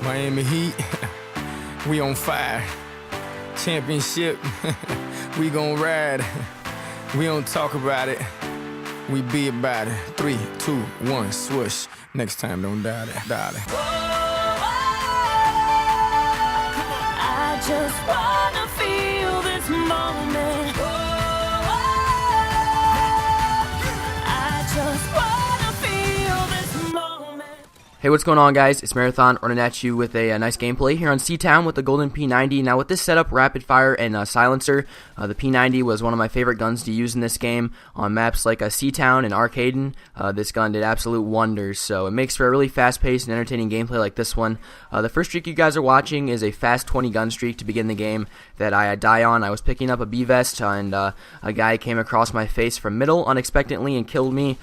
Miami Heat, we on fire. Championship, we gon' ride. We don't talk about it, we be about it. 3, 2, 1, swoosh. Next time, don't doubt it, doubt it. I just wanna feel this moment. I just wanna feel this moment. Hey, what's going on, guys? It's Marathon running at you with a nice gameplay here on Seatown with the golden P90. Now, with this setup, rapid fire and silencer, the P90 was one of my favorite guns to use in this game on maps like Seatown and Arcaden. This gun did absolute wonders, so it makes for a really fast-paced and entertaining gameplay like this one. The first streak you guys are watching is a fast 20 gun streak to begin the game that I die on. I was picking up a B-vest, and a guy came across my face from middle unexpectedly and killed me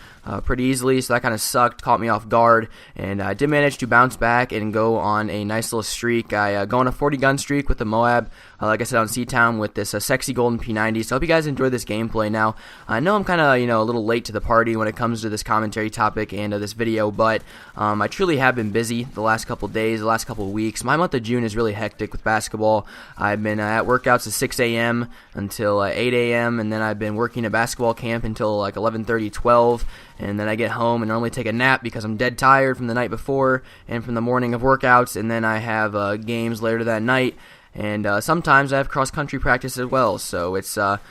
pretty easily, so that kind of sucked, caught me off guard, and I did manage to bounce back and go on a nice little streak. I go on a 40 gun streak with the MOAB, like I said, on Seatown with this sexy golden P90. So I hope you guys enjoy this gameplay. Now, I know I'm kind of, a little late to the party when it comes to this commentary topic and this video, but I truly have been busy the last couple days, the last couple weeks. My month of June is really hectic with basketball. I've been at workouts at 6 a.m. until 8 a.m., and then I've been working at basketball camp until like 11:30, 12, and then I get home and normally take a nap because I'm dead tired from the night before and from the morning of workouts, and then I have games later that night. And sometimes I have cross-country practice as well, so it's a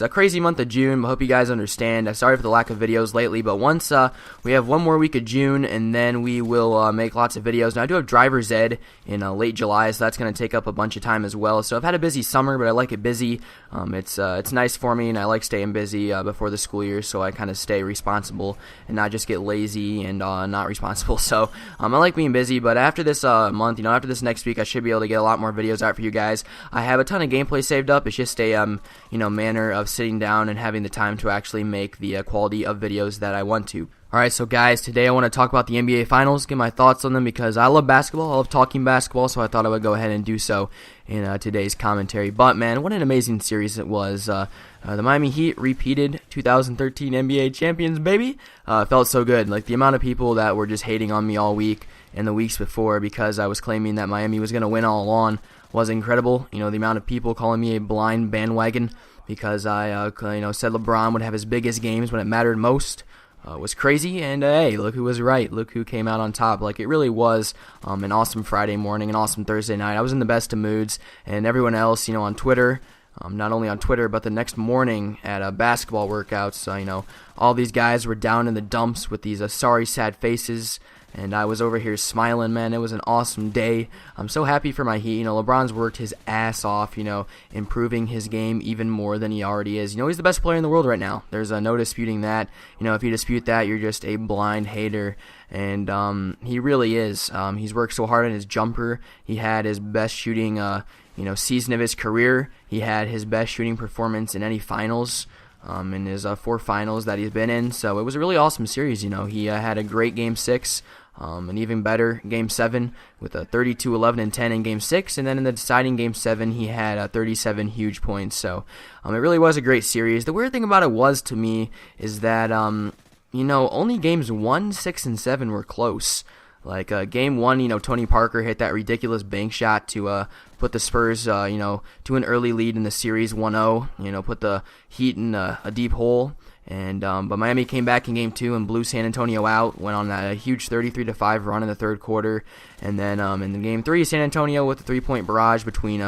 crazy month of June. I hope you guys understand. I'm sorry for the lack of videos lately, but once we have one more week of June, and then we will make lots of videos. Now, I do have driver's ed in late July, so that's going to take up a bunch of time as well. So I've had a busy summer, but I like it busy. It's nice for me, and I like staying busy before the school year, so I kind of stay responsible and not just get lazy and not responsible. So I like being busy, but after this month, after this next week, I should be able to get a lot more videos out for you guys. I have a ton of gameplay saved up. It's just a manner of sitting down and having the time to actually make the quality of videos that I want to. Alright, so guys, today I want to talk about the NBA Finals, get my thoughts on them, because I love basketball, I love talking basketball, so I thought I would go ahead and do so in today's commentary. But man, what an amazing series it was. The Miami Heat repeated 2013 NBA champions, baby. Felt so good. Like, the amount of people that were just hating on me all week and the weeks before because I was claiming that Miami was going to win all along was incredible. The amount of people calling me a blind bandwagon because I said LeBron would have his biggest games when it mattered most was crazy. And hey, look who was right. Look who came out on top. Like, it really was an awesome Friday morning, an awesome Thursday night. I was in the best of moods, and everyone else, on Twitter, not only on Twitter, but the next morning at basketball workouts, all these guys were down in the dumps with these sorry, sad faces, and I was over here smiling, man. It was an awesome day. I'm so happy for my Heat. LeBron's worked his ass off, improving his game even more than he already is. He's the best player in the world right now. There's no disputing that. If you dispute that, you're just a blind hater. And he really is. He's worked so hard on his jumper. He had his best shooting, season of his career. He had his best shooting performance in any finals. In his 4 finals that he's been in. So it was a really awesome series. He had a great Game 6, an even better Game 7 with a 32, 11, and 10 in Game 6, and then in the deciding Game 7 he had 37 huge points. So it really was a great series. The weird thing about it was, to me, is that only Games 1, 6, and 7 were close. Like, Game 1, Tony Parker hit that ridiculous bank shot to put the Spurs, to an early lead in the series, 1-0, put the Heat in a deep hole. And but Miami came back in Game 2 and blew San Antonio out, went on a huge 33-5 run in the third quarter. And then in Game 3, San Antonio with a 3-point barrage between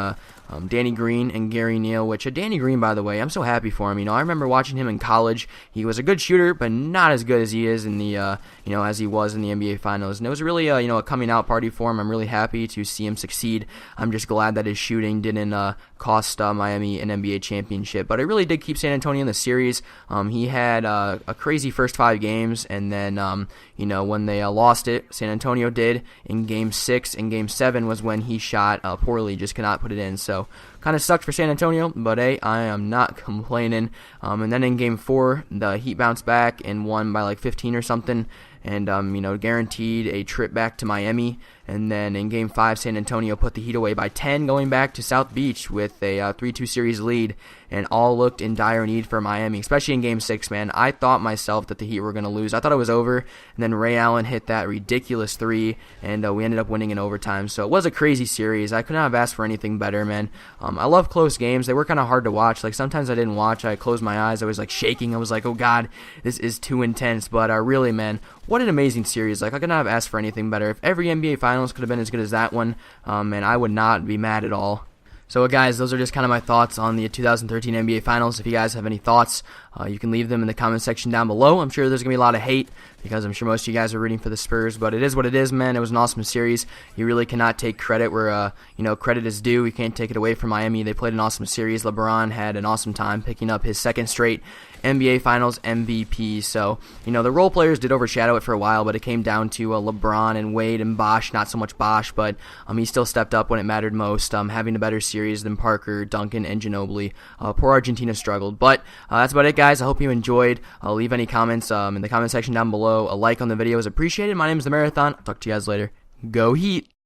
Danny Green and Gary Neal, which Danny Green, by the way, I'm so happy for him. I remember watching him in college. He was a good shooter, but not as good as he is in the as he was in the NBA Finals. And it was really a coming out party for him. I'm really happy to see him succeed. I'm just glad that his shooting didn't cost Miami an NBA championship. But it really did keep San Antonio in the series. He had a crazy first 5 games, and then when they lost it, San Antonio did in Game 6 and Game 7 was when he shot poorly, just could not put it in. So kind of sucked for San Antonio, but hey, I am not complaining. And then in Game 4, the Heat bounced back and won by like 15 or something. and guaranteed a trip back to Miami. And then in Game 5, San Antonio put the Heat away by 10, going back to South Beach with a 3-2 series lead, and all looked in dire need for Miami, especially in Game 6, man. I thought myself that the Heat were going to lose. I thought it was over, and then Ray Allen hit that ridiculous 3, and we ended up winning in overtime. So it was a crazy series. I could not have asked for anything better, man. I love close games. They were kind of hard to watch. Like, sometimes I didn't watch. I closed my eyes. I was, like, shaking. I was like, oh, God, this is too intense. But really, man, what an amazing series. Like, I could not have asked for anything better. If every NBA Finals could have been as good as that one, and I would not be mad at all. So guys, those are just kind of my thoughts on the 2013 NBA Finals. If you guys have any thoughts, you can leave them in the comment section down below. I'm sure there's going to be a lot of hate because I'm sure most of you guys are rooting for the Spurs, but it is what it is, man. It was an awesome series. You really cannot take credit where credit is due. You can't take it away from Miami. They played an awesome series. LeBron had an awesome time picking up his second straight NBA Finals MVP. So, the role players did overshadow it for a while, but it came down to LeBron and Wade and Bosh. Not so much Bosh, but he still stepped up when it mattered most, having a better series than Parker, Duncan, and Ginobili. Poor Argentina struggled. But that's about it, guys. I hope you enjoyed. Leave any comments in the comment section down below. A like on the video is appreciated. My name is The Marathon. I'll talk to you guys later. Go Heat!